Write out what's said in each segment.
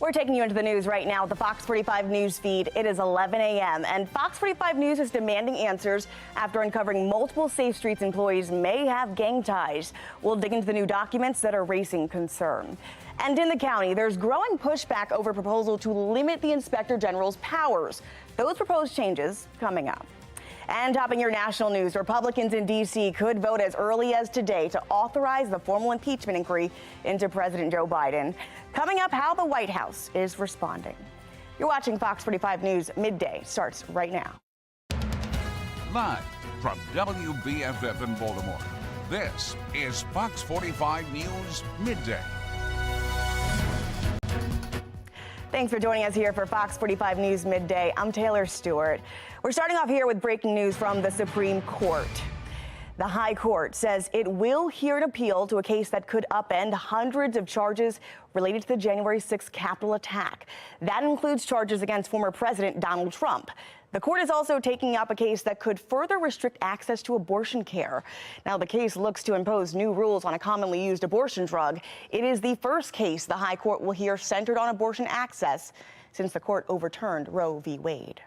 We're taking you into the news right now with the Fox 45 news feed. It is 11 a.m. and Fox 45 News is demanding answers after uncovering multiple Safe Streets employees may have gang ties. We'll dig into the new documents that are raising concern. And in the county, there's growing pushback over a proposal to limit the Inspector General's powers. Those proposed changes coming up. And topping your national news, Republicans in D.C. could vote as early as today to authorize the formal impeachment inquiry into President Joe Biden. Coming up, how the White House is responding. You're watching Fox 45 News. Midday starts right now. Live from WBFF in Baltimore, this is Fox 45 News Midday. Thanks for joining us here for Fox 45 News Midday. I'm Taylor Stewart. We're starting off here with breaking news from the Supreme Court. The High Court says it will hear an appeal to a case that could upend hundreds of charges related to the January 6th Capitol attack. That includes charges against former President Donald Trump. The court is also taking up a case that could further restrict access to abortion care. Now, the case looks to impose new rules on a commonly used abortion drug. It is the first case the High Court will hear centered on abortion access since the court overturned Roe v. Wade.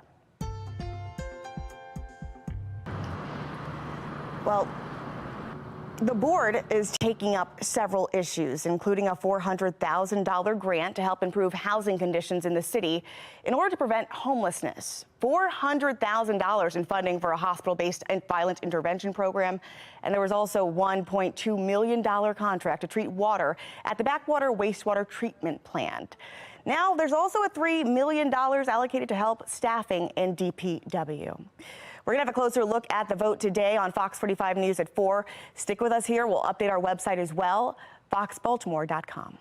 Well, the board is taking up several issues, including a $400,000 grant to help improve housing conditions in the city in order to prevent homelessness. $400,000 in funding for a hospital-based violence intervention program. And there was also $1.2 million contract to treat water at the Backwater Wastewater Treatment Plant. Now, there's also a $3 million allocated to help staffing in DPW. We're going to have a closer look at the vote today on Fox 45 News at 4. Stick with us here. We'll update our website as well, foxbaltimore.com.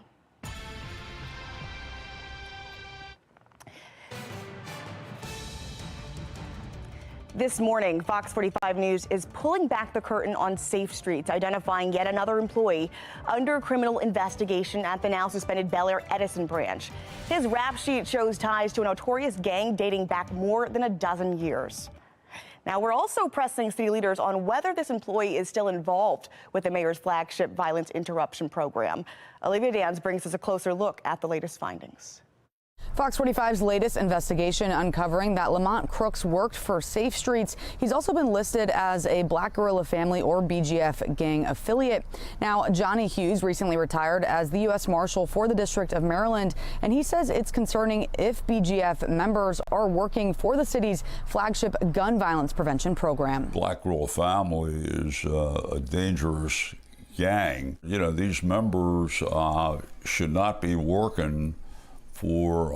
This morning, Fox 45 News is pulling back the curtain on Safe Streets, identifying yet another employee under criminal investigation at the now suspended Bel Air Edison branch. His rap sheet shows ties to a notorious gang dating back more than a dozen years. Now, we're also pressing city leaders on whether this employee is still involved with the mayor's flagship violence interruption program. Olivia Dans brings us a closer look at the latest findings. Fox 45's latest investigation uncovering that Lamont Crooks worked for Safe Streets. He's also been listed as a Black Guerrilla Family or BGF gang affiliate. Now, Johnny Hughes recently retired as the U.S. Marshal for the District of Maryland, and he says it's concerning if BGF members are working for the city's flagship gun violence prevention program. Black Guerrilla Family is a dangerous gang. You know, these members should not be working for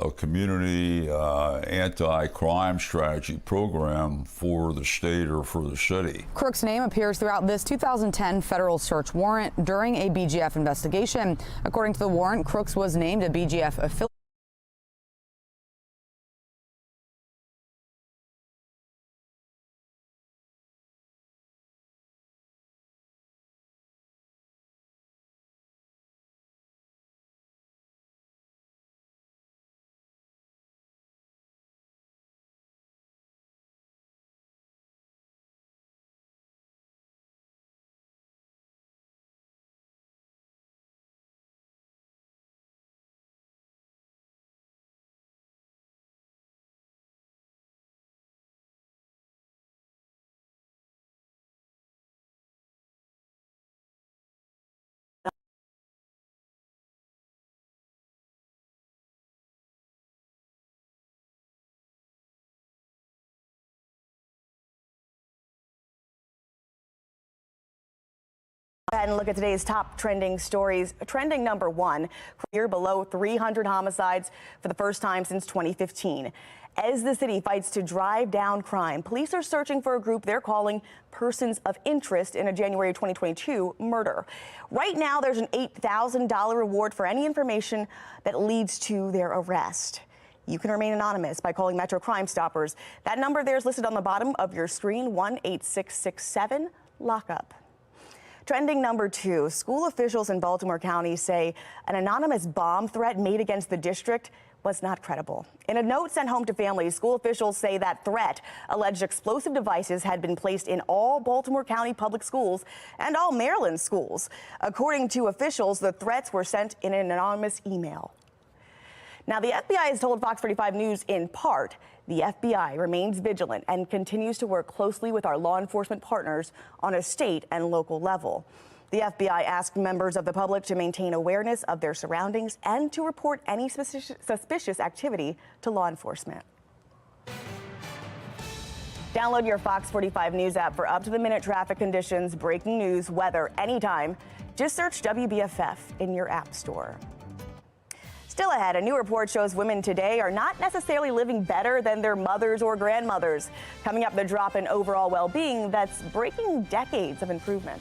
a community anti-crime strategy program for the state or for the city. Crooks' name appears throughout this 2010 federal search warrant during a BGF investigation. According to the warrant, Crooks was named a BGF affiliate. And look at today's top trending stories. Trending number one, career below 300 homicides for the first time since 2015. As the city fights to drive down crime, police are searching for a group they're calling persons of interest in a January 2022 murder. Right now, there's an $8,000 reward for any information that leads to their arrest. You can remain anonymous by calling Metro Crime Stoppers. That number there is listed on the bottom of your screen, 1-8667 lockup. Trending number two, school officials in Baltimore County say an anonymous bomb threat made against the district was not credible. In a note sent home to families, school officials say that threat alleged explosive devices had been placed in all Baltimore County public schools and all Maryland schools. According to officials, the threats were sent in an anonymous email. Now, the FBI has told Fox 45 News in part, the FBI remains vigilant and continues to work closely with our law enforcement partners on a state and local level. The FBI asked members of the public to maintain awareness of their surroundings and to report any suspicious activity to law enforcement. Download your Fox 45 News app for up-to-the-minute traffic conditions, breaking news, weather, anytime. Just search WBFF in your app store. Still ahead, a new report shows women today are not necessarily living better than their mothers or grandmothers. Coming up, the drop in overall well-being that's breaking decades of improvement.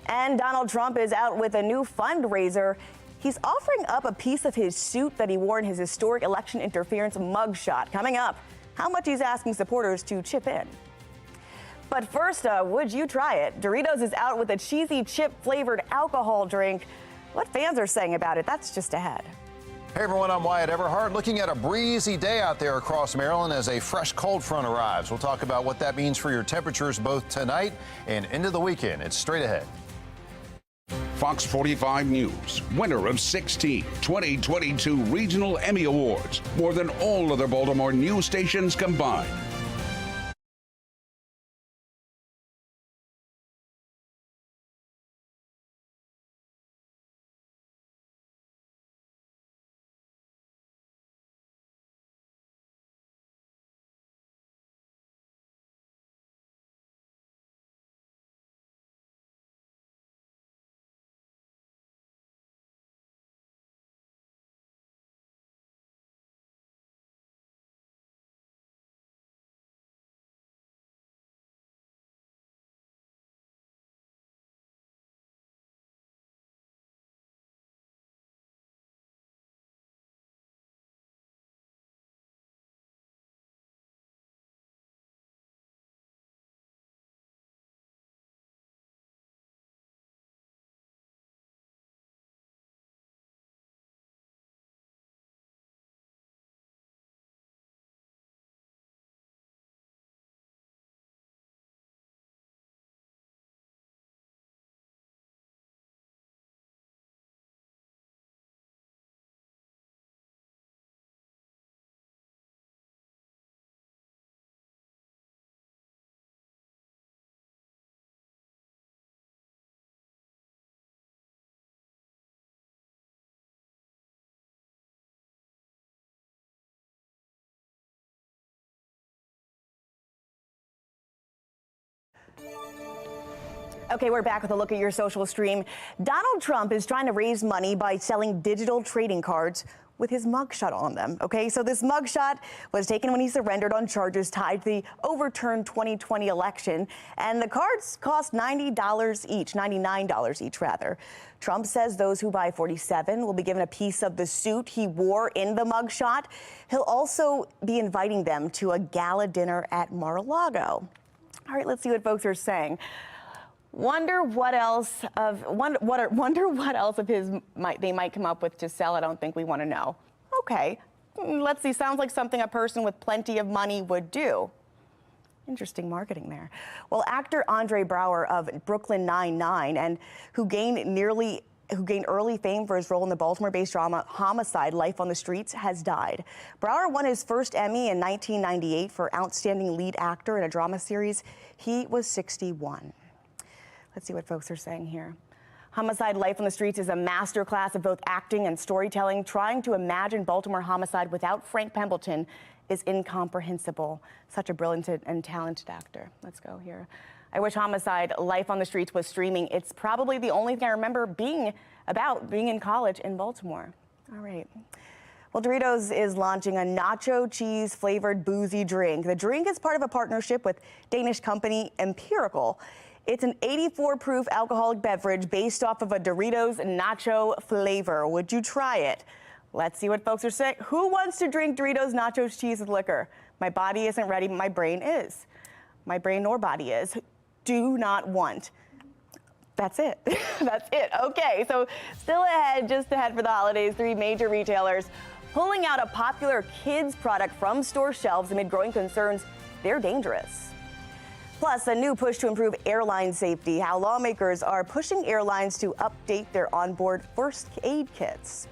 And Donald Trump is out with a new fundraiser. He's offering up a piece of his suit that he wore in his historic election interference mugshot. Coming up, how much he's asking supporters to chip in. But first, would you try it? Doritos is out with a cheesy chip-flavored alcohol drink. What fans are saying about it, that's just ahead. Hey everyone, I'm Wyatt Everhart, looking at a breezy day out there across Maryland as a fresh cold front arrives. We'll talk about what that means for your temperatures both tonight and into the weekend. It's straight ahead. Fox 45 News, winner of 16 2022 Regional Emmy Awards, more than all other Baltimore news stations combined. Okay, we're back with a look at your social stream. Donald Trump is trying to raise money by selling digital trading cards with his mugshot on them. Okay, so this mugshot was taken when he surrendered on charges tied to the overturned 2020 election, and the cards cost $99 each rather. Trump says those who buy 47 will be given a piece of the suit he wore in the mugshot. He'll also be inviting them to a gala dinner at Mar-a-Lago. All right, let's see what folks are saying. Wonder what else of his they might come up with to sell. I don't think we want to know. Okay, let's see. Sounds like something a person with plenty of money would do. Interesting marketing there. Well, actor Andre Braugher of Brooklyn Nine-Nine, and who gained early fame for his role in the Baltimore-based drama Homicide: Life on the Streets, has died. Braugher won his first Emmy in 1998 for Outstanding Lead Actor in a Drama Series. He was 61. Let's see what folks are saying here. Homicide: Life on the Streets is a masterclass of both acting and storytelling. Trying to imagine Baltimore homicide without Frank Pembleton is incomprehensible. Such a brilliant and talented actor. Let's go here. I wish Homicide: Life on the Streets was streaming. It's probably the only thing I remember being in college in Baltimore. All right. Well, Doritos is launching a nacho cheese flavored boozy drink. The drink is part of a partnership with Danish company Empirical. It's an 84 proof alcoholic beverage based off of a Doritos nacho flavor. Would you try it? Let's see what folks are saying. Who wants to drink Doritos nachos cheese with liquor? My body isn't ready, but my brain is. My brain nor body is. Do not want. That's it. That's it. Okay, so still ahead, just ahead for the holidays, 3 major retailers pulling out a popular kids product from store shelves amid growing concerns they're dangerous. Plus, a new push to improve airline safety, how lawmakers are pushing airlines to update their onboard first aid kits.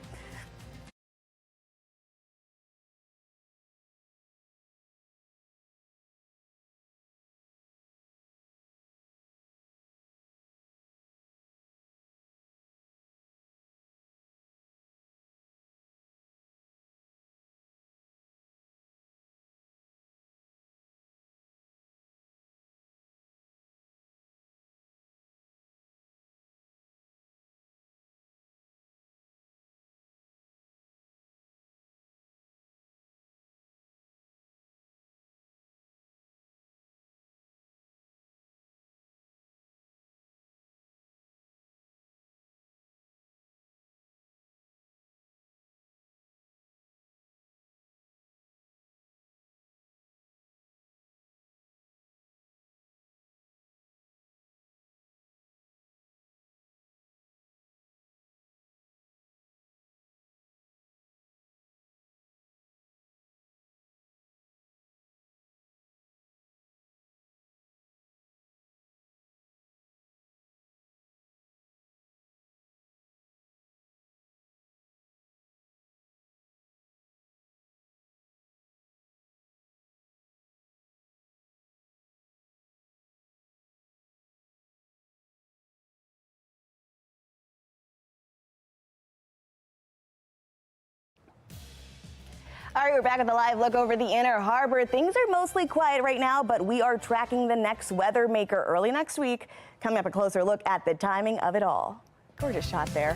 All right, we're back at the live look over the Inner Harbor. Things are mostly quiet right now, but we are tracking the next weather maker early next week. Coming up, a closer look at the timing of it all. Gorgeous shot there.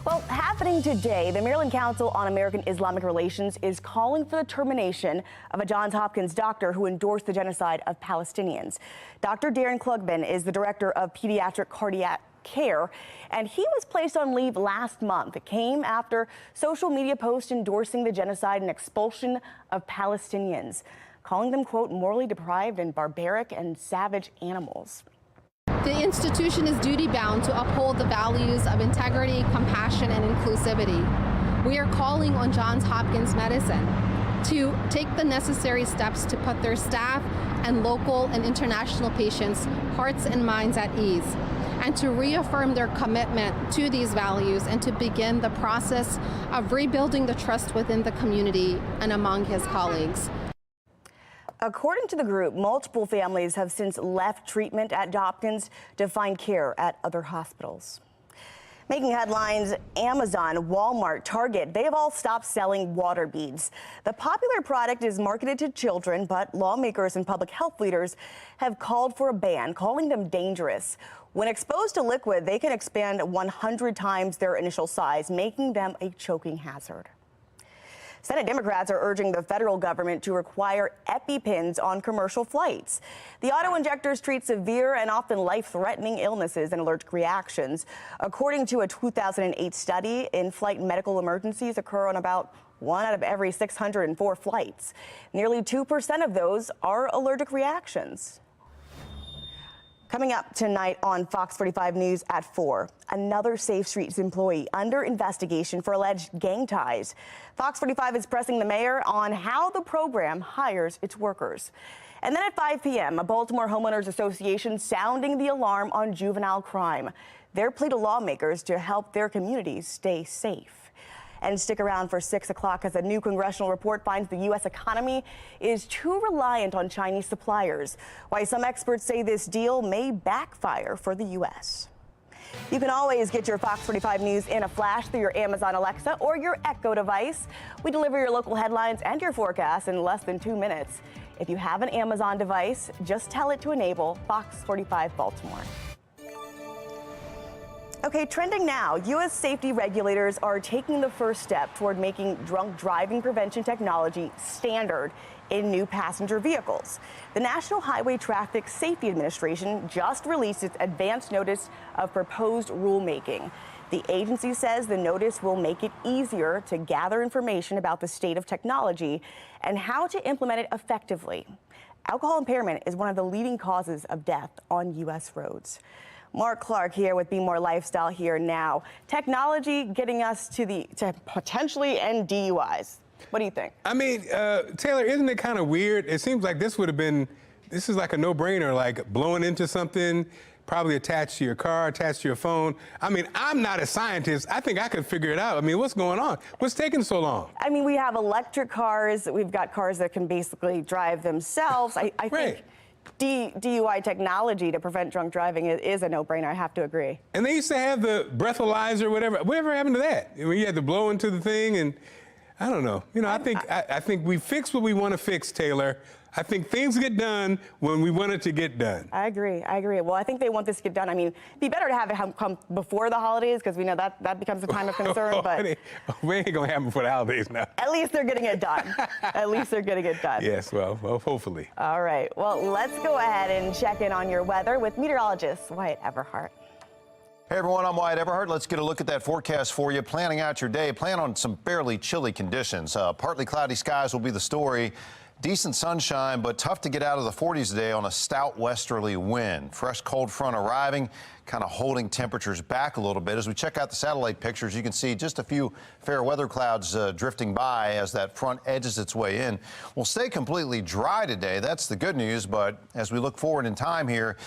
Well, happening today, the Maryland Council on American Islamic Relations is calling for the termination of a Johns Hopkins doctor who endorsed the genocide of Palestinians. Dr. Darren Klugman is the director of pediatric cardiac care, and he was placed on leave last month. It came after social media posts endorsing the genocide and expulsion of Palestinians, calling them, quote, morally deprived and barbaric and savage animals. The institution is duty-bound to uphold the values of integrity, compassion, and inclusivity. We are calling on Johns Hopkins Medicine to take the necessary steps to put their staff and local and international patients' hearts and minds at ease, and to reaffirm their commitment to these values and to begin the process of rebuilding the trust within the community and among his colleagues. According to the group, multiple families have since left treatment at Hopkins to find care at other hospitals. Making headlines, Amazon, Walmart, Target, they have all stopped selling water beads. The popular product is marketed to children, but lawmakers and public health leaders have called for a ban, calling them dangerous. When exposed to liquid, they can expand 100 times their initial size, making them a choking hazard. Senate Democrats are urging the federal government to require EpiPens on commercial flights. The auto-injectors treat severe and often life-threatening illnesses and allergic reactions. According to a 2008 study, in-flight medical emergencies occur on about 1 out of every 604 flights. Nearly 2% of those are allergic reactions. Coming up tonight on Fox 45 News at 4, another Safe Streets employee under investigation for alleged gang ties. Fox 45 is pressing the mayor on how the program hires its workers. And then at 5 p.m., a Baltimore Homeowners Association sounding the alarm on juvenile crime. Their plea to lawmakers to help their communities stay safe. And stick around for 6 o'clock as a new congressional report finds the U.S. economy is too reliant on Chinese suppliers. Why some experts say this deal may backfire for the U.S. You can always get your Fox 45 News in a flash through your Amazon Alexa or your Echo device. We deliver your local headlines and your forecasts in less than 2 minutes. If you have an Amazon device, just tell it to enable Fox 45 Baltimore. Okay, trending now, U.S. safety regulators are taking the first step toward making drunk driving prevention technology standard in new passenger vehicles. The National Highway Traffic Safety Administration just released its advance notice of proposed rulemaking. The agency says the notice will make it easier to gather information about the state of technology and how to implement it effectively. Alcohol impairment is one of the leading causes of death on U.S. roads. Mark Clark here with Be More Lifestyle here now. Technology getting us to potentially end DUIs. What do you think? I mean, Taylor, isn't it kind of weird? It seems like this is like a no-brainer, like blowing into something, probably attached to your car, attached to your phone. I mean, I'm not a scientist. I think I could figure it out. I mean, what's going on? What's taking so long? I mean, we have electric cars. We've got cars that can basically drive themselves. I Right. think DUI technology to prevent drunk driving is a no-brainer. I have to agree. And they used to have the breathalyzer, whatever. Whatever happened to that? I mean, you had to blow into the thing, and I don't know. You know, I think we fix what we want to fix, Taylor. I think things get done when we want it to get done. I agree. Well, I think they want this to get done. I mean, it'd be better to have it come before the holidays because we know that becomes a time of concern. But we ain't gonna happen before the holidays now. At least they're getting it done. At least they're getting it done. Yes, well, hopefully. All right. Well, let's go ahead and check in on your weather with meteorologist Wyatt Everhart. Hey everyone, I'm Wyatt Everhart. Let's get a look at that forecast for you. Planning out your day, plan on some fairly chilly conditions. Partly cloudy skies will be the story. Decent sunshine, but tough to get out of the 40s today on a stout westerly wind. Fresh cold front arriving, kind of holding temperatures back a little bit. As we check out the satellite pictures, you can see just a few fair weather clouds drifting by as that front edges its way in. We'll stay completely dry today. That's the good news, but as we look forward in time here,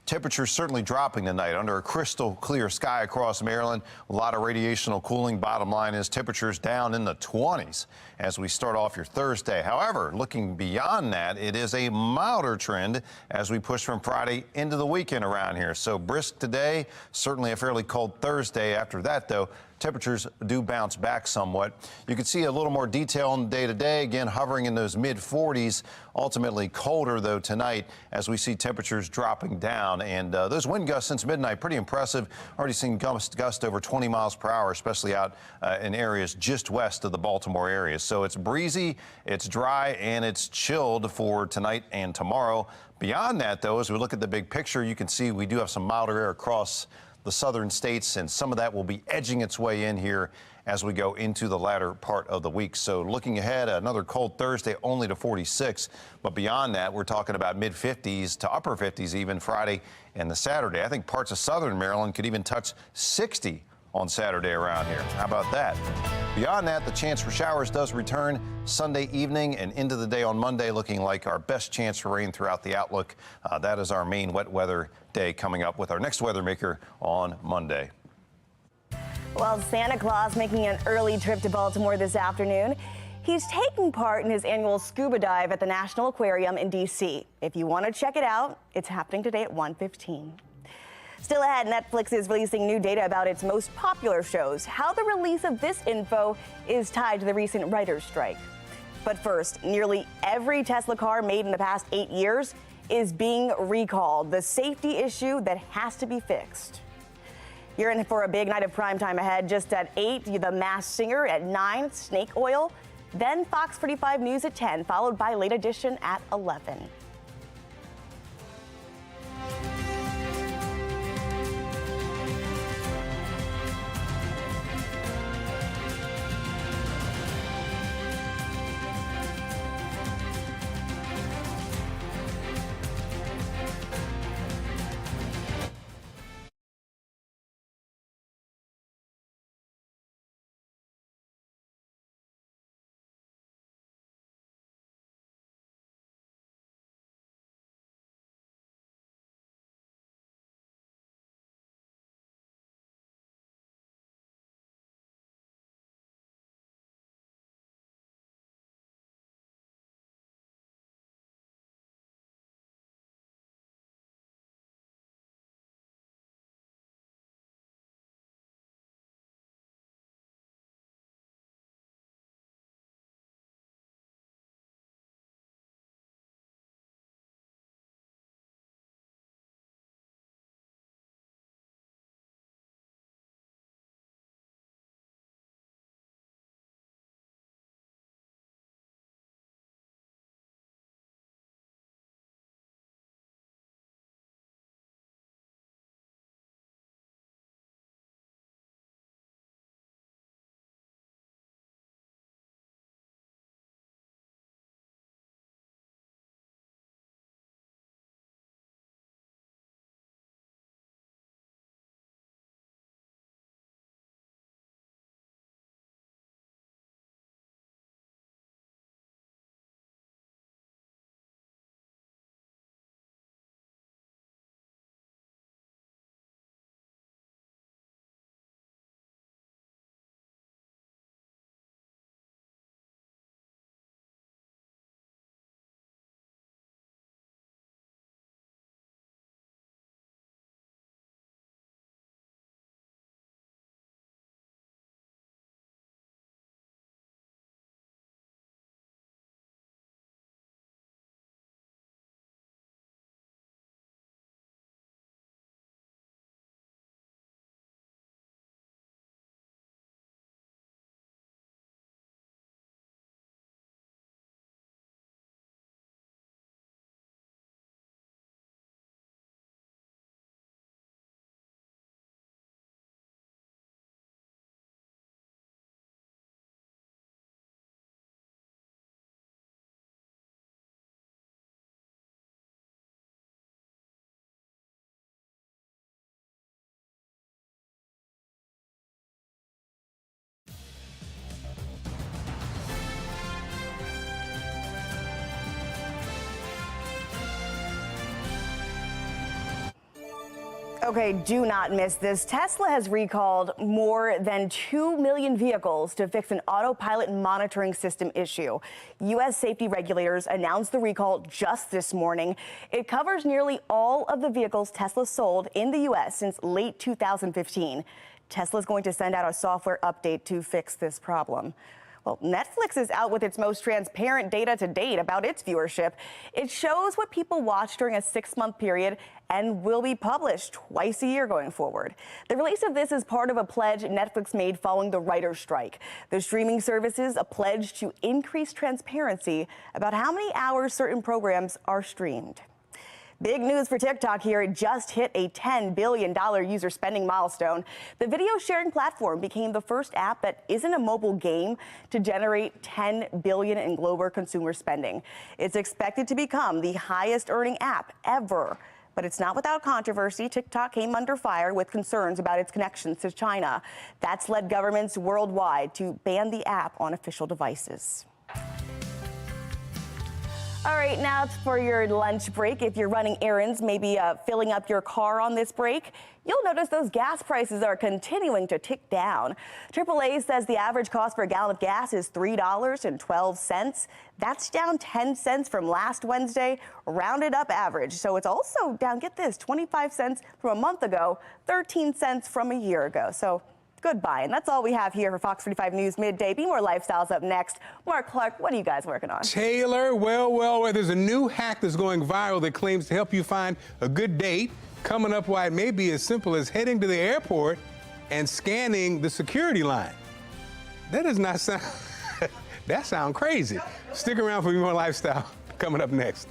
temperatures certainly dropping tonight under a crystal clear sky across Maryland. A lot of radiational cooling. Bottom line is temperatures down in the 20s as we start off your Thursday. However, looking beyond that, it is a milder trend as we push from Friday into the weekend around here. So brisk today, certainly a fairly cold Thursday. After that, though, temperatures do bounce back somewhat. You can see a little more detail on the day today, again hovering in those mid 40s, ultimately colder though tonight as we see temperatures dropping down. And those wind gusts since midnight, pretty impressive. Already seen gusts over 20 miles per hour, especially out in areas just west of the Baltimore area. So it's breezy, it's dry, and it's chilled for tonight and tomorrow. Beyond that, though, as we look at the big picture, you can see we do have some milder air across the southern states, and some of that will be edging its way in here as we go into the latter part of the week. So looking ahead, another cold Thursday, only to 46. But beyond that, we're talking about mid 50s to upper 50s even Friday and the Saturday. I think parts of southern Maryland could even touch 60 on Saturday around here. How about that? Beyond that, the chance for showers does return Sunday evening and into the day on Monday, looking like our best chance for rain throughout the outlook. That is our main wet weather day coming up with our next weather maker on Monday. Well, Santa Claus making an early trip to Baltimore this afternoon. He's taking part in his annual scuba dive at the National Aquarium in D.C. If you want to check it out, it's happening today at 1:15. Still ahead, Netflix is releasing new data about its most popular shows. How the release of this info is tied to the recent writers' strike. But first, nearly every Tesla car made in the past 8 years is being recalled, the safety issue that has to be fixed. You're in for a big night of primetime ahead. Just at 8, The Masked Singer. At 9, Snake Oil. Then Fox 45 News at 10, followed by Late Edition at 11. Okay, do not miss this. Tesla has recalled more than 2 million vehicles to fix an autopilot monitoring system issue. U.S. safety regulators announced the recall just this morning. It covers nearly all of the vehicles Tesla sold in the U.S. since late 2015. Tesla's going to send out a software update to fix this problem. Well, Netflix is out with its most transparent data to date about its viewership. It shows what people watch during a 6-month period and will be published twice a year going forward. The release of this is part of a pledge Netflix made following the writer's strike. The streaming services a pledge to increase transparency about how many hours certain programs are streamed. Big news for TikTok here. It just hit a $10 billion user spending milestone. The video sharing platform became the first app that isn't a mobile game to generate $10 billion in global consumer spending. It's expected to become the highest earning app ever. But it's not without controversy. TikTok came under fire with concerns about its connections to China. That's led governments worldwide to ban the app on official devices. All right, now it's for your lunch break. If you're running errands, maybe filling up your car on this break, you'll notice those gas prices are continuing to tick down. AAA says the average cost for a gallon of gas is $3.12. That's down 10 cents from last Wednesday, rounded up average. So it's also down, get this, 25 cents from a month ago, 13 cents from a year ago. So goodbye. And that's all we have here for Fox 45 News Midday. Be More Lifestyles up next. Mark Clark, what are you guys working on? Taylor, well, there's a new hack that's going viral that claims to help you find a good date. Coming up, why it may be as simple as heading to the airport and scanning the security line. That does not sound, that sounds crazy. Stick around for Be More Lifestyle coming up next.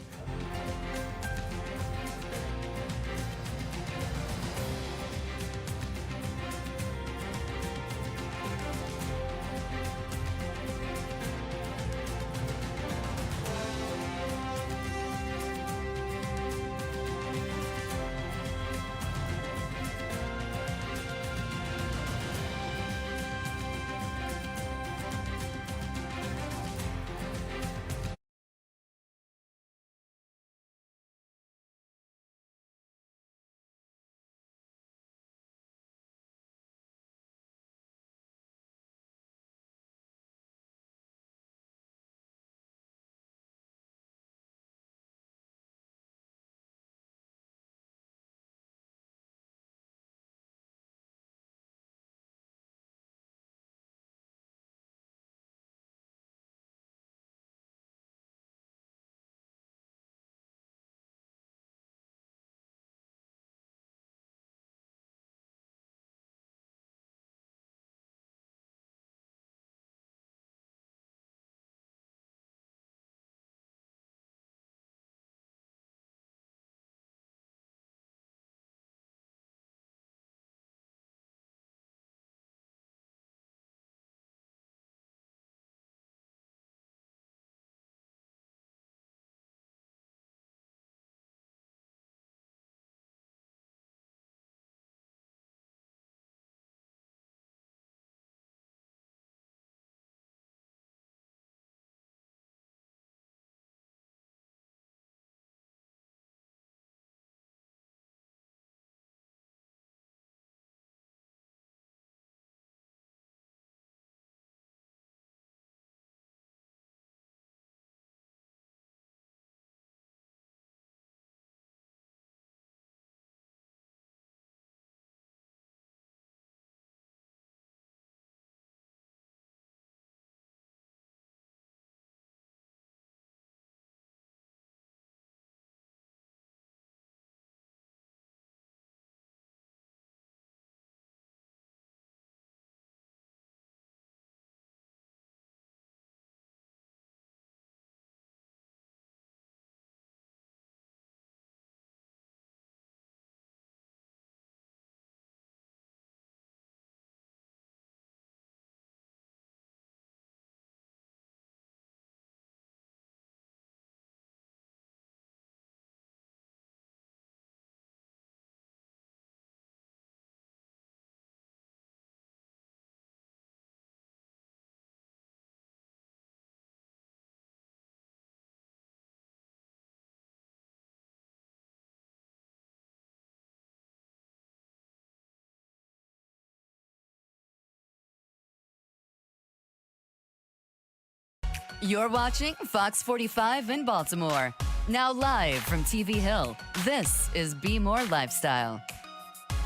You're watching Fox 45 in Baltimore. Now live from TV Hill, this is Be More Lifestyle.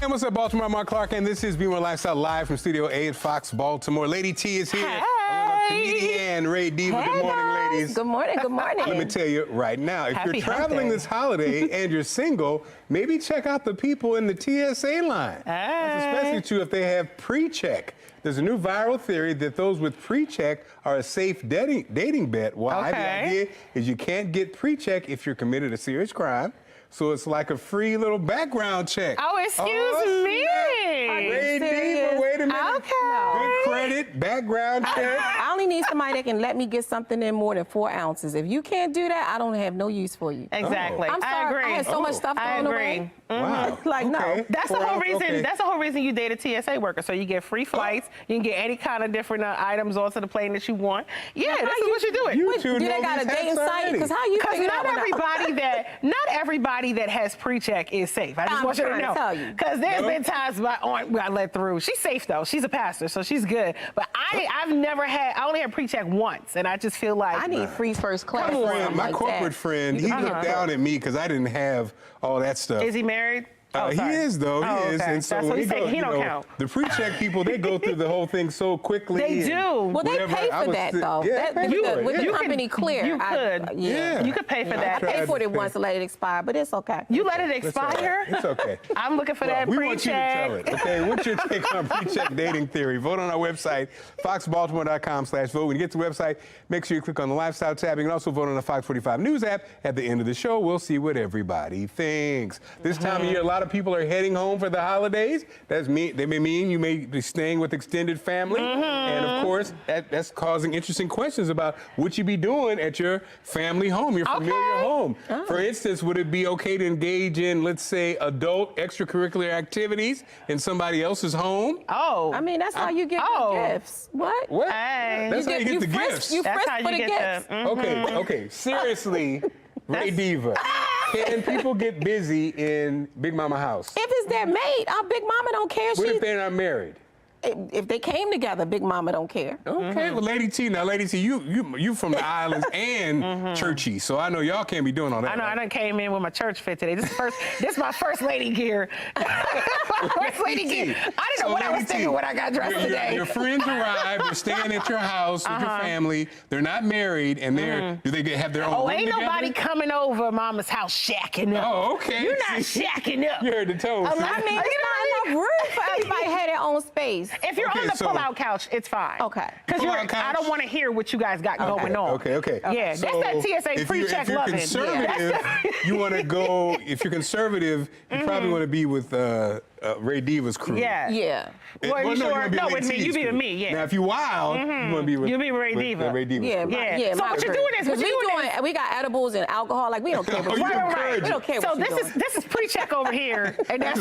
Hey, what's up, Baltimore? I'm Mark Clark, and this is Be More Lifestyle live from Studio A at Fox Baltimore. Lady T is here. Hey. Comedian Ray Diva. Hey, good morning, guys. ladies. Good morning. Good morning. Let me tell you right now, if Happy you're hump traveling day. this holiday and you're single, maybe check out the people in the TSA line. That's especially true if they have pre-check. There's a new viral theory that those with pre-check are a safe dating bet. Why? The idea is you can't get pre-check if you're committed a serious crime. So it's like a free little background check. Oh, excuse me. Ray Diva, wait a minute. Okay. Good credit, background check. I only need somebody that can let me get something in more than 4 ounces. If you can't do that, I don't have no use for you. Exactly. I'm sorry. I agree. I had so much stuff going away. Wow. Like, no. That's the 4 whole ounce, reason. okay. That's the whole reason you date a TSA worker, so you get free flights. You can get any kind of different items onto the plane that you want. Yeah, this is what you do it. You two Do know they got a these dating hats site? already. Because how you Because figure not out everybody that has pre-check is safe. I just I'm want you to trying to know. tell you. Because there's been times my aunt got let through. She's safe though. She's a pastor, so she's good. But I only had pre-check once, and I just feel like I need free first class. Come on. or something My like corporate that. friend, he looked down at me because I didn't have all that stuff. Is he married? He is, though. He is. Okay. And so That's when what he's saying. He don't count. The pre-check people, they go through the whole thing so quickly. They do. Well, they whatever. pay I for was that, sick. though. Yeah, That- they pay for it. with the Yeah. company clear. You could. Yeah. You could pay for Yeah, that. I paid for it once to let it expire, but it's okay. You let it It's all right. expire? It's okay. I'm looking for that We pre-check. want you to tell it, okay? What's your take on pre-check dating theory? Vote on our website, foxbaltimore.com/vote. When you get to the website, make sure you click on the Lifestyle tab. You can also vote on the Fox 45 News app. At the end of the show, we'll see what everybody thinks. This time of year, a lot of people are heading home for the holidays. That may mean you may be staying with extended family. And, of course, that's causing interesting questions about what you be doing at your family home, your familiar home. For instance, would it be okay to engage in, let's say, adult extracurricular activities in somebody else's home? Oh. I mean, that's how you get the gifts. What? What? Hey. That's how you get the gifts. You That's frisk how for you the get gifts. Okay. Seriously, Ray Diva, can people get busy in Big Mama house? If it's their mate, our Big Mama don't care. What if they're not married? If they came together, Big Mama don't care. Okay, well, Lady T, you from the islands and churchy, so I know y'all can't be doing all that. I know. I done came in with my church fit today. This is my first lady gear. My first lady gear. I didn't know what I was thinking when I got dressed today. Your friends arrive. They're staying at your house with your family. They're not married, and do they have their own room Ain't together? nobody coming over Mama's house shacking up. Oh, okay. You're not See? shacking up. You heard the tone. I mean, it's not enough room for everybody to have their own space. If you're Okay, on the so- pull-out couch, it's fine. Okay. Because Pull-out couch? I don't want to hear what you guys got going on. Okay. Yeah, So that's that TSA if pre-check you're loving. conservative, you want to go. If you're conservative, you probably want to be with Ray Diva's crew. Yeah. Yeah. Well, you no, sure? wanna be No, Lady with me. T's You be with crew. me, yeah. Now, if you wild, you want to be with. You be with Ray Diva. Ray Diva's Yeah, crew. Yeah. So what you're doing is, we got edibles and alcohol. Like, we don't care what Oh, you you doing. encourage We don't care So what you this doing. is pre-check over here, and that's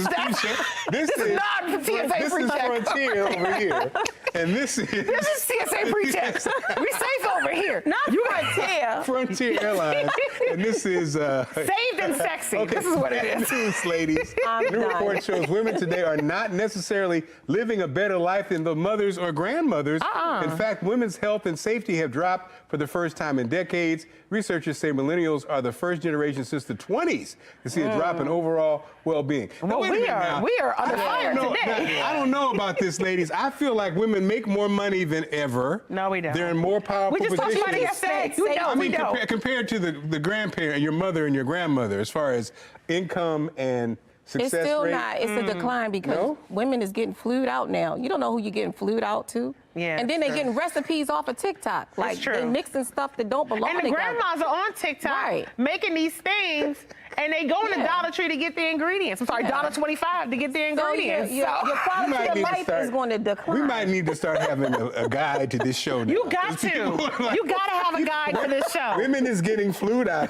This is not TSA This is pre-check. Frontier over here, and this is TSA pre-check. We safe over here. Not Frontier. Frontier Airlines, and this is Saved and sexy. This is what it is. This, ladies. I'm New done. report shows women today are not necessarily living a better life than the mothers or grandmothers. In fact, women's health and safety have dropped for the first time in decades. Researchers say millennials are the first generation since the 20s to see a drop in overall well-being. Now, Well, wait a we minute are now. under fire today. I don't know about this, ladies. I feel like women make more money than ever. No, we don't. They're in more powerful We just talked positions. about it yesterday. You I don't. I mean, We don't. compared to the grandparent, your mother and your grandmother, as far as income and success It's still rate. not. It's a decline because No? women is getting flued out now. You don't know who you're getting flued out to. Yeah, And then it's they getting recipes off of TikTok. Like, true. they mixing stuff that don't belong And the together. grandmas are on TikTok Right. making these things, and they go in the Yeah. Dollar Tree to get the ingredients. I'm sorry, Yeah. $1.25 to get the So ingredients. your We quality might of need to life start- is going to decline. We might need to start having a guide to this show now. You got to. You got to have a guide for this show. Women is getting flued out.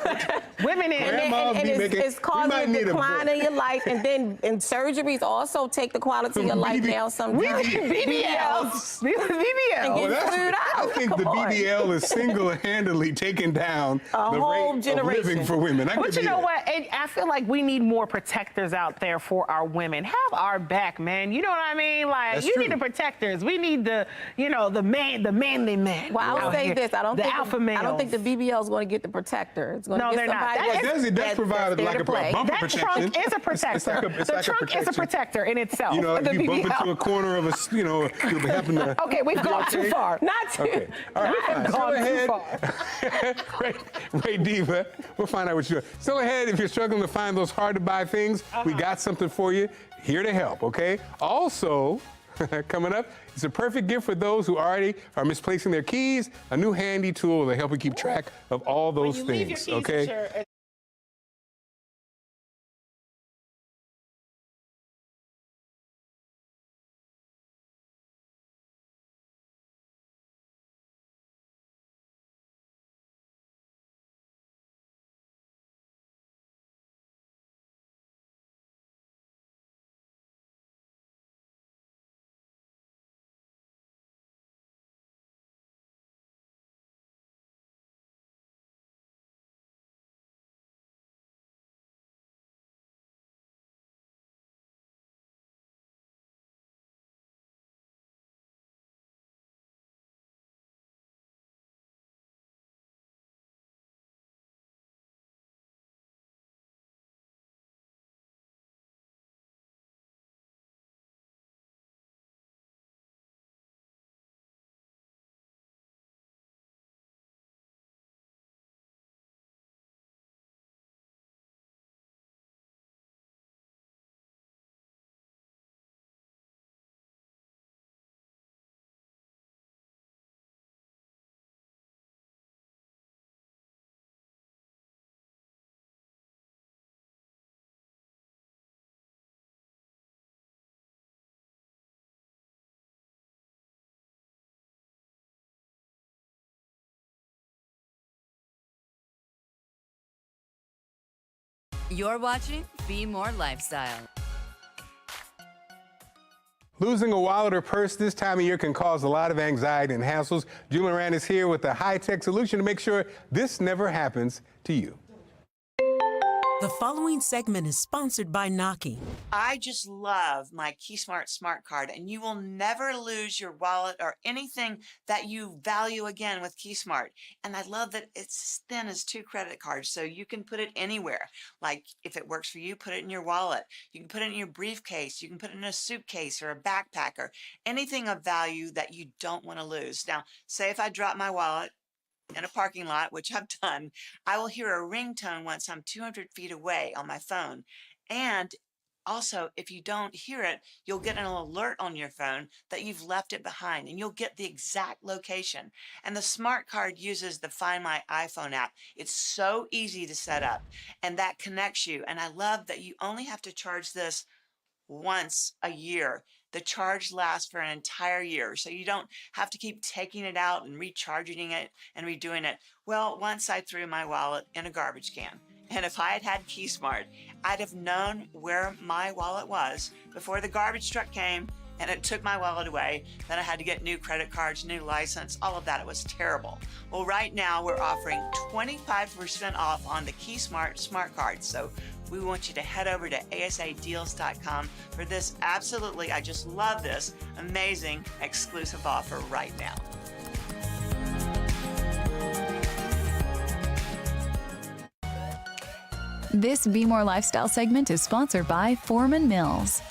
Women in. Grandma and be making- it's we causing might a need a decline book. in your life, and then surgeries also take the quality of your life down sometimes. BBLs. BBL. Well, I think the BBL is single-handedly taking down the whole rate generation of living for women. But you know what? I feel like we need more protectors out there for our women. Have our back, man. You know what I mean? Like, That's you true. need the protectors. We need the manly man. Well, I'll say this. I don't the think alpha male. I don't think the BBL is going to get the protector. It's going No, to they're get not. somebody. It does provide that's like there a to play. bumper That protection. trunk is a protector. The trunk is a protector in itself. You know, like the you bump BBL. into a corner of you'll happen to. Okay, we've gone too far. Not too. Okay. All right. I've Still gone too ahead. far. Ray Diva. We'll find out what you're doing. Still ahead, if you're struggling to find those hard to buy things, we got something for you here to help, okay? Also, coming up, it's a perfect gift for those who already are misplacing their keys. A new handy tool that help you keep track of all those things, okay? You're watching Be More Lifestyle. Losing a wallet or purse this time of year can cause a lot of anxiety and hassles. Julie Rand is here with a high-tech solution to make sure this never happens to you. The following segment is sponsored by Noki. I just love my KeySmart Smart Card, and you will never lose your wallet or anything that you value again with KeySmart. And I love that it's thin as 2 credit cards, so you can put it anywhere. Like if it works for you, put it in your wallet. You can put it in your briefcase. You can put it in a suitcase or a backpack or anything of value that you don't want to lose. Now, say if I drop my wallet in a parking lot, which I've done, I will hear a ringtone once I'm 200 feet away on my phone. And also, if you don't hear it, you'll get an alert on your phone that you've left it behind, and you'll get the exact location. And the smart card uses the Find My iPhone app. It's so easy to set up, and that connects you. And I love that you only have to charge this once a year. The charge lasts for an entire year, so you don't have to keep taking it out and recharging it and redoing it. Well, once I threw my wallet in a garbage can, and if I had had KeySmart, I'd have known where my wallet was before the garbage truck came and it took my wallet away. Then I had to get new credit cards, new license, all of that. It was terrible. Well, right now we're offering 25% off on the KeySmart Smart Card. So we want you to head over to asadeals.com for this absolutely, I just love this, amazing exclusive offer right now. This Be More Lifestyle segment is sponsored by Foreman Mills.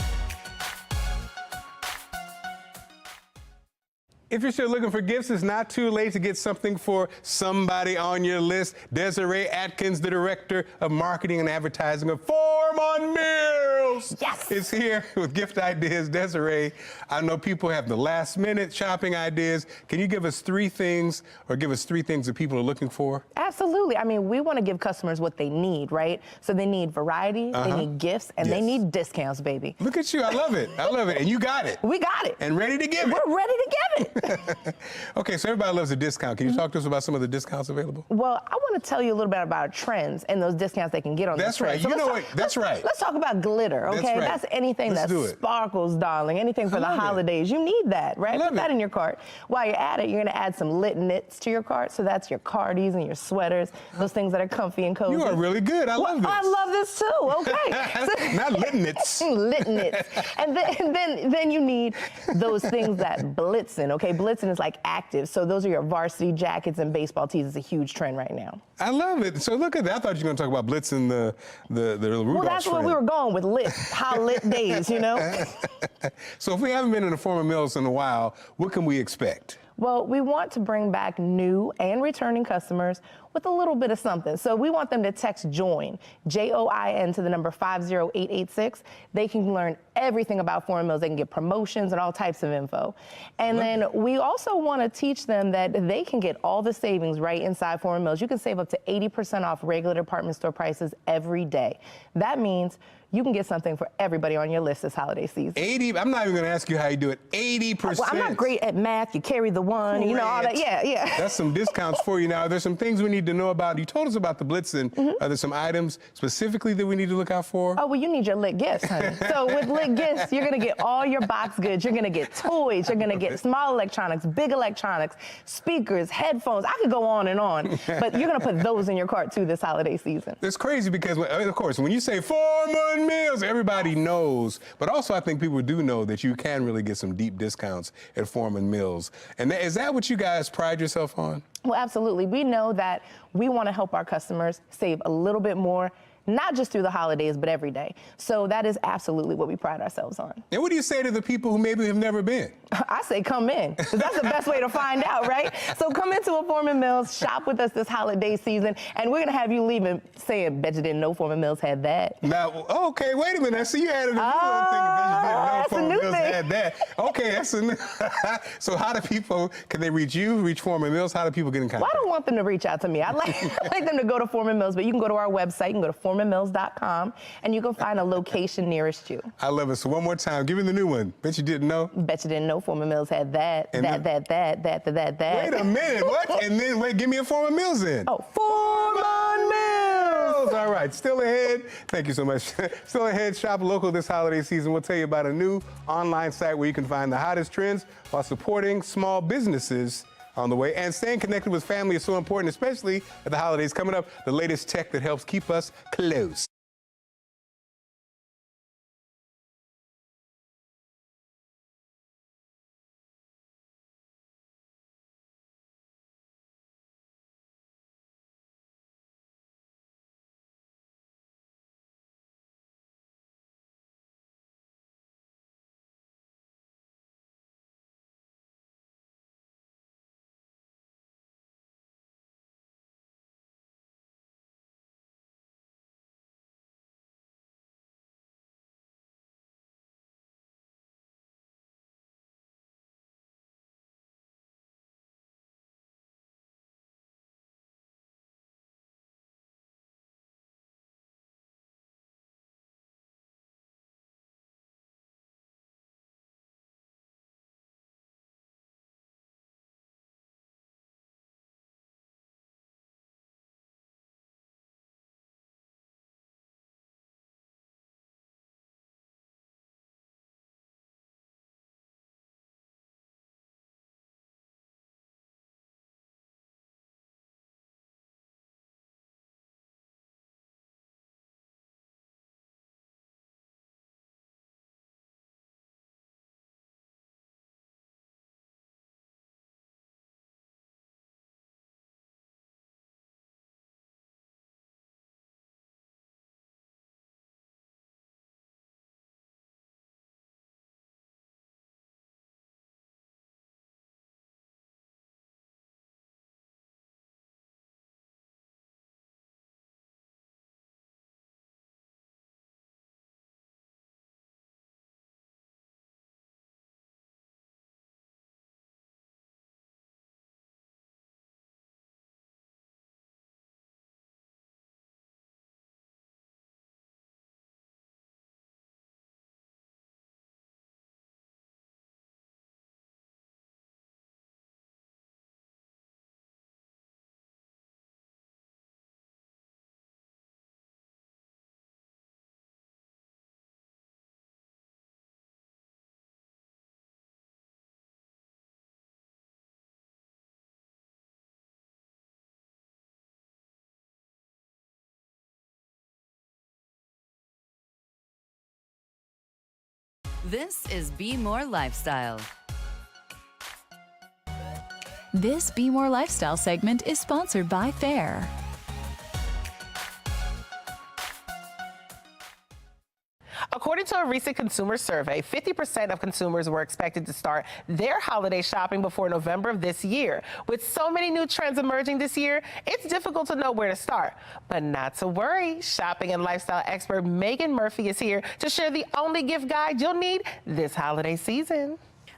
If you're still looking for gifts, it's not too late to get something for somebody on your list. Desiree Atkins, the Director of Marketing and Advertising of Foreman Mills, is here with gift ideas. Desiree, I know people have the last minute shopping ideas. Can you give us 3 things, or give us 3 things that people are looking for? Absolutely. I mean, we want to give customers what they need, right? So they need variety, they need gifts, and they need discounts, baby. Look at you. I love it. I love it. And you got it. We got it. And ready to give it. We're ready to give it. Okay, so everybody loves a discount. Can you talk to us about some of the discounts available? Well, I want to tell you a little bit about trends and those discounts they can get on That's the right. trends. You know what? That's right. Let's talk about glitter. glitter, okay? That's right. That's anything Let's that do it. sparkles, darling. Anything for the love it. holidays. You need that, right? love Put that it. in your cart. While you're at it, you're gonna add some lit knits to your cart. So that's your cardies and your sweaters, those things that are comfy and cozy. You are really good. I love this. I love this too, okay. Not lit knits. Lit knits. And then you need those things that blitzen, okay? Blitzen is like active. So those are your varsity jackets and baseball tees. It's a huge trend right now. I love it. So look at that. I thought you were going to talk about blitzing the Rudolph Well, that's where we were going with lit, how lit days, you know? So if we haven't been in a former Mills in a while, what can we expect? Well, we want to bring back new and returning customers with a little bit of something. So we want them to text JOIN, J-O-I-N, to the number 50886. They can learn everything about Foreign Mills. They can get promotions and all types of info. And then we also want to teach them that they can get all the savings right inside Foreign Mills. You can save up to 80% off regular department store prices every day. That means you can get something for everybody on your list this holiday season. 80, I'm not even going to ask you how you do it. 80%. Well, I'm not great at math. You carry the one, you know, all that. Yeah, yeah. That's some discounts for you. Now, there's some things we need to know about. You told us about the blitzing. Are there some items specifically that we need to look out for? Oh, well, you need your lit gifts, honey. So with lit gifts, you're going to get all your box goods. You're going to get toys. You're going to get small electronics, big electronics, speakers, headphones. I could go on and on. But you're going to put those in your cart, too, this holiday season. It's crazy because, of course, when you say Foreman Mills, everybody knows. But also, I think people do know that you can really get some deep discounts at Foreman Mills. And is that what you guys pride yourself on? Well, absolutely. We know that we want to help our customers save a little bit more, not just through the holidays, but every day. So that is absolutely what we pride ourselves on. And what do you say to the people who maybe have never been? I say come in, because that's the best way to find out, right? So come into a Foreman Mills, shop with us this holiday season, and we're going to have you leaving saying, bet you didn't know Foreman Mills had that. Now, okay, wait a minute. I see you added a new one thing. That's a new thing. Had that. Okay, that's a new. So how do people, can they reach you, reach Foreman Mills? How do people get in contact? Well, I don't want them to reach out to me. I like them to go to Foreman Mills, but you can go to our website. You can go to foremanmills.com, and you can find a location nearest you. I love it. So one more time, give me the new one. Bet you didn't know. Bet you didn't know Foreman Mills had that, that. Wait a minute, what? And then, wait, give me a Foreman Mills in. Oh, Foreman Mills! All right, still ahead. Thank you so much. Still ahead, shop local this holiday season. We'll tell you about a new online site where you can find the hottest trends while supporting small businesses on the way. And staying connected with family is so important, especially at the holidays coming up. The latest tech that helps keep us close. This is Be More Lifestyle. This Be More Lifestyle segment is sponsored by FAIR. According to a recent consumer survey, 50% of consumers were expected to start their holiday shopping before November of this year. With so many new trends emerging this year, it's difficult to know where to start. But not to worry, shopping and lifestyle expert Megan Murphy is here to share the only gift guide you'll need this holiday season.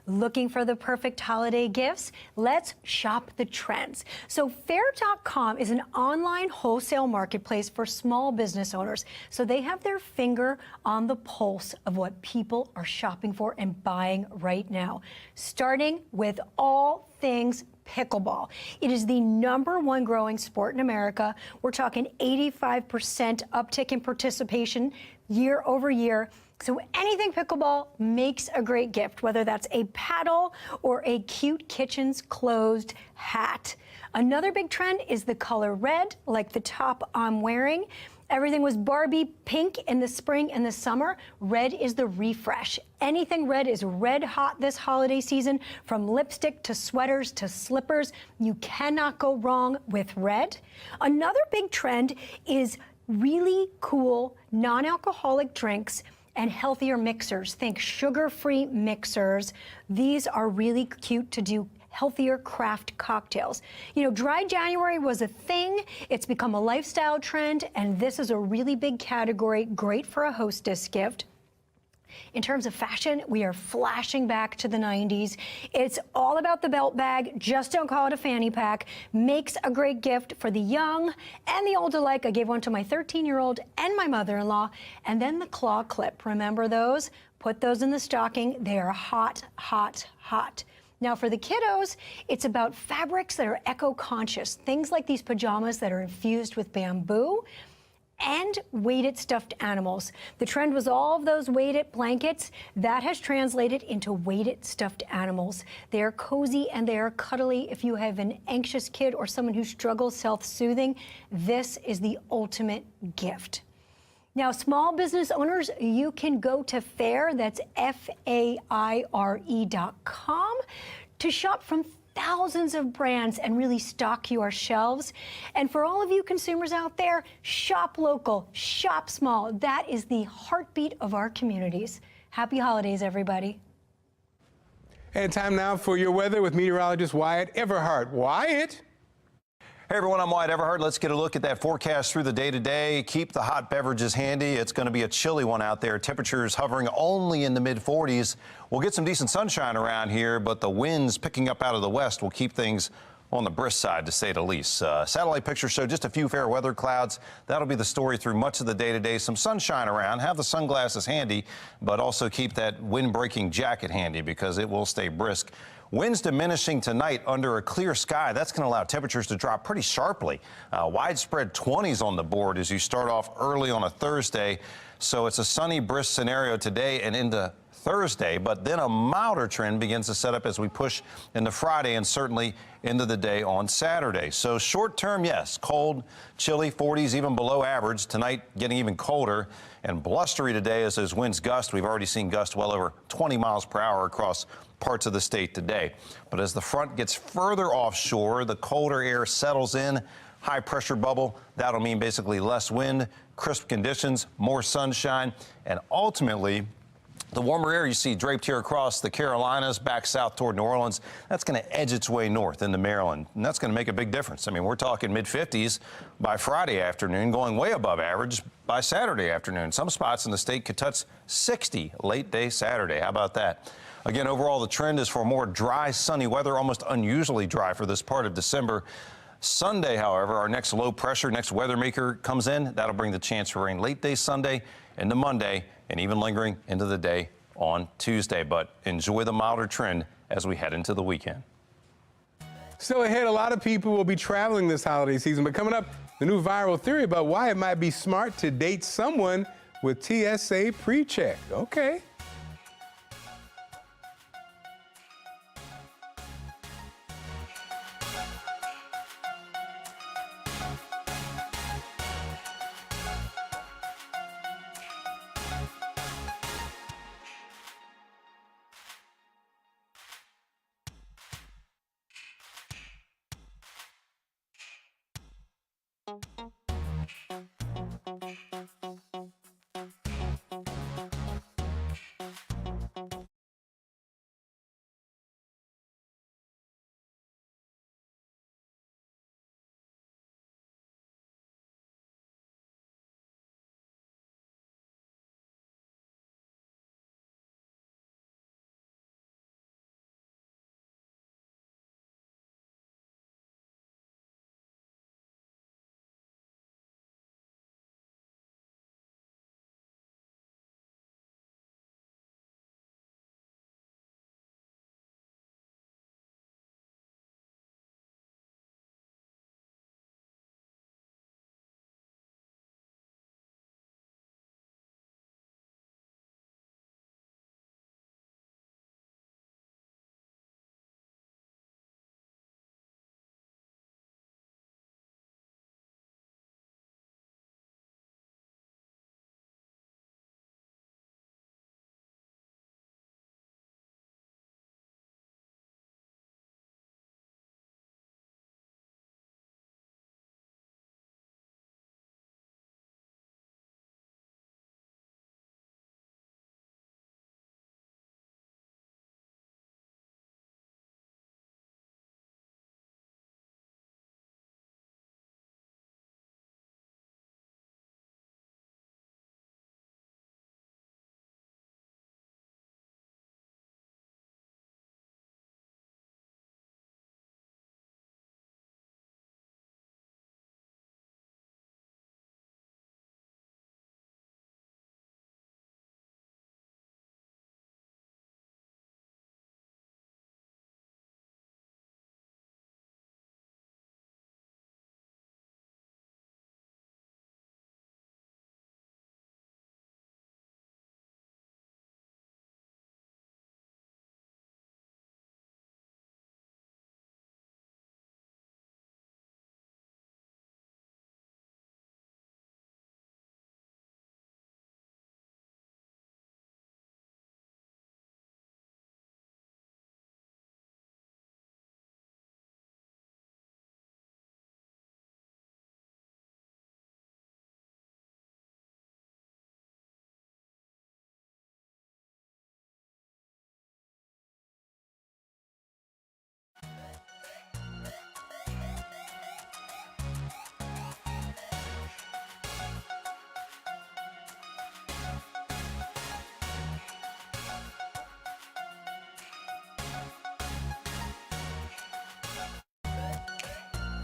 Looking for the perfect holiday gifts? Let's shop the trends. So Fair.com is an online wholesale marketplace for small business owners. So they have their finger on the pulse of what people are shopping for and buying right now, starting with all things pickleball. It is the #1 growing sport in America. We're talking 85% uptick in participation year over year. So anything pickleball makes a great gift, whether that's a paddle or a cute kitchen's closed hat. Another big trend is the color red, like the top I'm wearing. Everything was Barbie pink in the spring and the summer. Red is the refresh. Anything red is red hot this holiday season, from lipstick to sweaters to slippers. You cannot go wrong with red. Another big trend is really cool non-alcoholic drinks and healthier mixers. Think sugar-free mixers. These are really cute to do healthier craft cocktails. You know, dry January was a thing. It's become a lifestyle trend, and this is a really big category, great for a hostess gift. In terms of fashion, we are flashing back to the 90s. It's all about the belt bag. Just don't call it a fanny pack. Makes a great gift for the young and the old alike. I gave one to my 13-year-old and my mother-in-law. And then the claw clip. Remember those? Put those in the stocking. They are hot, hot, hot. Now for the kiddos, it's about fabrics that are eco-conscious. Things like these pajamas that are infused with bamboo, and weighted stuffed animals. The trend was all of those weighted blankets. That has translated into weighted stuffed animals. They are cozy and they are cuddly. If you have an anxious kid or someone who struggles self-soothing, this is the ultimate gift. Now, small business owners, you can go to FAIR, that's FAIRE.com, to shop from thousands of brands and really stock your shelves. And for all of you consumers out there, shop local, shop small. That is the heartbeat of our communities. Happy holidays, everybody. And time now for your weather with meteorologist Wyatt Everhart. Wyatt? Hey everyone, I'm Wyatt Everhart. Let's get a look at that forecast through the day today. Keep the hot beverages handy. It's going to be a chilly one out there. Temperatures hovering only in the mid-40s. We'll get some decent sunshine around here, but the winds picking up out of the west will keep things on the brisk side, to say the least. Satellite pictures show just a few fair weather clouds. That'll be the story through much of the day today. Some sunshine around. Have the sunglasses handy, but also keep that wind-breaking jacket handy because it will stay brisk. Winds diminishing tonight under a clear sky. That's going to allow temperatures to drop pretty sharply. Widespread 20s on the board as you start off early on a Thursday. So it's a sunny, brisk scenario today and into Thursday, but then a milder trend begins to set up as we push into Friday and certainly into the day on Saturday. So short term, yes, cold, chilly, 40s, even below average. Tonight getting even colder and blustery today as those winds gust. We've already seen gusts well over 20 miles per hour across parts of the state today. But as the front gets further offshore, the colder air settles in, high pressure bubble. That'll mean basically less wind, crisp conditions, more sunshine, and ultimately the warmer air you see draped here across the Carolinas back south toward New Orleans, that's going to edge its way north into Maryland. And that's going to make a big difference. I mean, we're talking mid-50s by Friday afternoon, going way above average by Saturday afternoon. Some spots in the state could touch 60 late day Saturday. How about that? Again, overall, the trend is for more dry, sunny weather, almost unusually dry for this part of December. Sunday, however, our next low pressure, next weather maker comes in. That'll bring the chance for rain late day Sunday into Monday and even lingering into the day on Tuesday. But enjoy the milder trend as we head into the weekend. Still ahead, a lot of people will be traveling this holiday season. But coming up, the new viral theory about why it might be smart to date someone with TSA pre-check. Okay.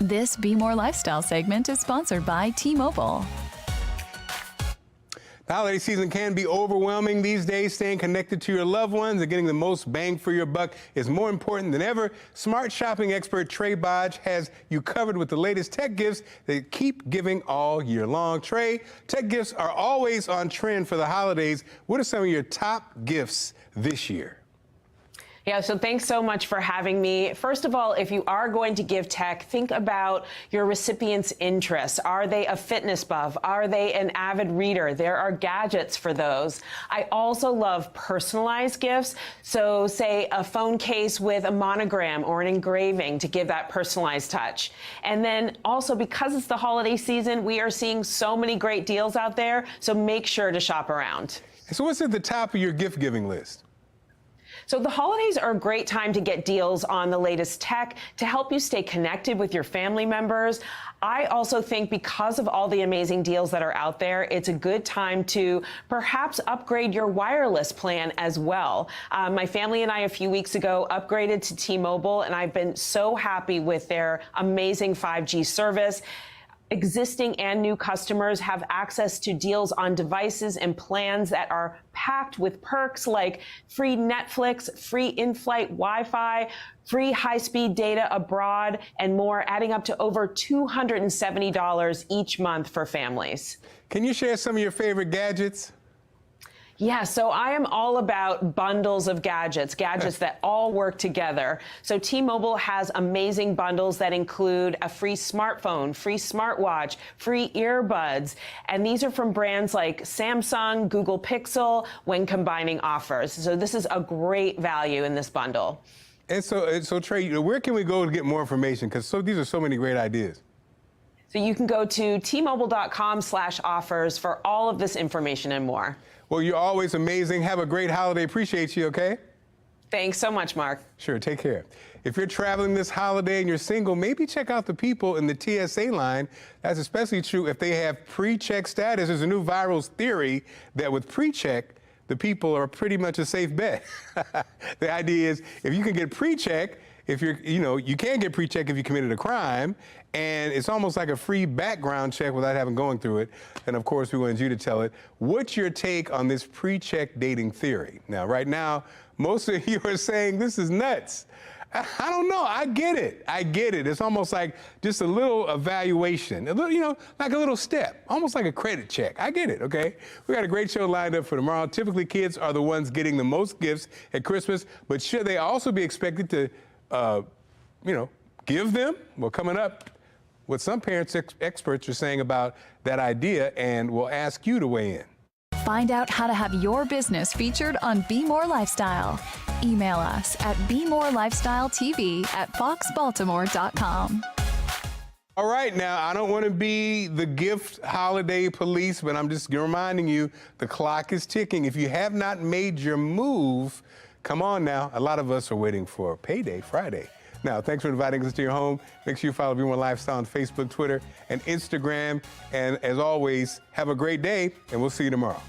This Be More Lifestyle segment is sponsored by T-Mobile. The holiday season can be overwhelming these days. Staying connected to your loved ones and getting the most bang for your buck is more important than ever. Smart shopping expert Trey Bodge has you covered with the latest tech gifts that keep giving all year long. Trey, tech gifts are always on trend for the holidays. What are some of your top gifts this year? Yeah, so thanks so much for having me. First of all, if you are going to give tech, think about your recipient's interests. Are they a fitness buff? Are they an avid reader? There are gadgets for those. I also love personalized gifts. So say a phone case with a monogram or an engraving to give that personalized touch. And then also, because it's the holiday season, we are seeing so many great deals out there. So make sure to shop around. So what's at the top of your gift giving list? So the holidays are a great time to get deals on the latest tech to help you stay connected with your family members. I also think because of all the amazing deals that are out there, it's a good time to perhaps upgrade your wireless plan as well. My family and I a few weeks ago upgraded to T-Mobile, and I've been so happy with their amazing 5G service. Existing and new customers have access to deals on devices and plans that are packed with perks like free Netflix, free in-flight Wi-Fi, free high-speed data abroad, and more, adding up to over $270 each month for families. Can you share some of your favorite gadgets? Yeah, so I am all about bundles of gadgets that all work together. So T-Mobile has amazing bundles that include a free smartphone, free smartwatch, free earbuds. And these are from brands like Samsung, Google Pixel when combining offers. So this is a great value in this bundle. And so Trey, where can we go to get more information? Because these are so many great ideas. So you can go to tmobile.com/offers for all of this information and more. Well, you're always amazing. Have a great holiday. Appreciate you, okay? Thanks so much, Mark. Sure, take care. If you're traveling this holiday and you're single, maybe check out the people in the TSA line. That's especially true if they have pre-check status. There's a new viral theory that with pre-check, the people are pretty much a safe bet. The idea is if you can get pre-check, if you're, you can get pre-check if you committed a crime, and it's almost like a free background check without having going through it. And of course, we wanted you to tell it. What's your take on this pre-check dating theory? Now, right now, most of you are saying this is nuts. I don't know. I get it. It's almost like just a little evaluation, a little, like a little step, almost like a credit check. I get it, okay? We got a great show lined up for tomorrow. Typically, kids are the ones getting the most gifts at Christmas, but should they also be expected to, give them? Well, coming up, what some parents experts are saying about that idea, and we'll ask you to weigh in. Find out how to have your business featured on Be More Lifestyle. Email us at BeMoreLifestyleTV@foxbaltimore.com. All right, now, I don't want to be the gift holiday police, but I'm just reminding you, the clock is ticking. If you have not made your move, come on now. A lot of us are waiting for payday Friday. Now, thanks for inviting us to your home. Make sure you follow Be More Lifestyle on Facebook, Twitter, and Instagram. And as always, have a great day, and we'll see you tomorrow.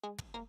Thank you.